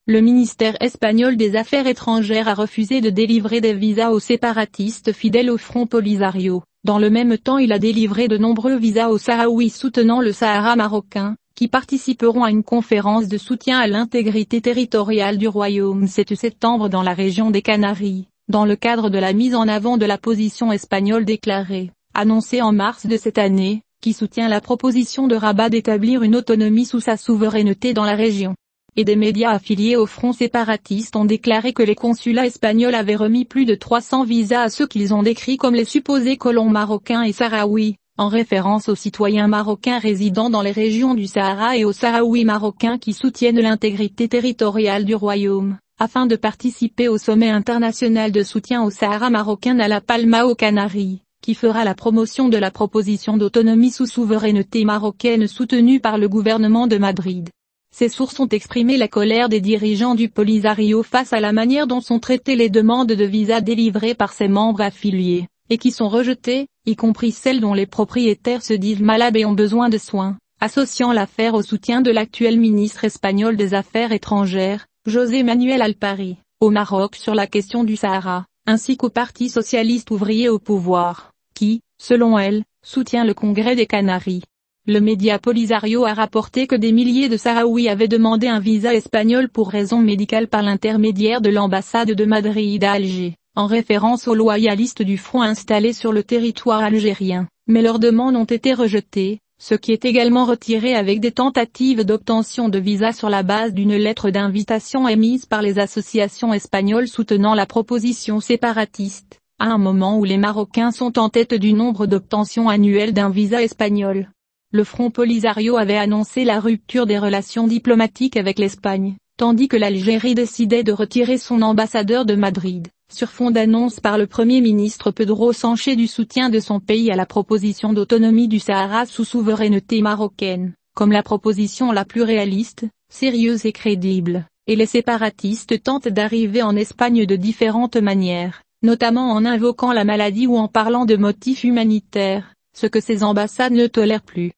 le ministère espagnol des Affaires étrangères a refusé de délivrer des visas aux séparatistes fidèles au Front Polisario. Dans le même temps, il a délivré de nombreux visas aux Sahraouis soutenant le Sahara marocain, qui participeront à une conférence de soutien à l'intégrité territoriale du royaume 7 septembre dans la région des Canaries, dans le cadre de la mise en avant de la position espagnole déclarée, annoncée en mars de cette année, qui soutient la proposition de Rabat d'établir une autonomie sous sa souveraineté dans la région. Et des médias affiliés au front séparatiste ont déclaré que les consulats espagnols avaient remis plus de 300 visas à ceux qu'ils ont décrits comme les supposés colons marocains et sahraouis, en référence aux citoyens marocains résidant dans les régions du Sahara et aux Sahraouis marocains qui soutiennent l'intégrité territoriale du royaume, afin de participer au sommet international de soutien au Sahara marocain à La Palma aux Canaries, qui fera la promotion de la proposition d'autonomie sous souveraineté marocaine soutenue par le gouvernement de Madrid. Ces sources ont exprimé la colère des dirigeants du Polisario face à la manière dont sont traitées les demandes de visa délivrées par ses membres affiliés, et qui sont rejetées, y compris celles dont les propriétaires se disent malades et ont besoin de soins, associant l'affaire au soutien de l'actuel ministre espagnol des Affaires étrangères, José Manuel Alpari, au Maroc sur la question du Sahara, ainsi qu'au Parti socialiste ouvrier au pouvoir, qui, selon elle, soutient le Congrès des Canaries. Le média Polisario a rapporté que des milliers de Sahraouis avaient demandé un visa espagnol pour raisons médicales par l'intermédiaire de l'ambassade de Madrid à Alger, en référence aux loyalistes du front installés sur le territoire algérien, mais leurs demandes ont été rejetées, ce qui est également retiré avec des tentatives d'obtention de visa sur la base d'une lettre d'invitation émise par les associations espagnoles soutenant la proposition séparatiste, à un moment où les Marocains sont en tête du nombre d'obtentions annuelles d'un visa espagnol. Le Front Polisario avait annoncé la rupture des relations diplomatiques avec l'Espagne, tandis que l'Algérie décidait de retirer son ambassadeur de Madrid, sur fond d'annonce par le Premier ministre Pedro Sánchez du soutien de son pays à la proposition d'autonomie du Sahara sous souveraineté marocaine, comme la proposition la plus réaliste, sérieuse et crédible, et les séparatistes tentent d'arriver en Espagne de différentes manières, notamment en invoquant la maladie ou en parlant de motifs humanitaires, ce que ces ambassades ne tolèrent plus.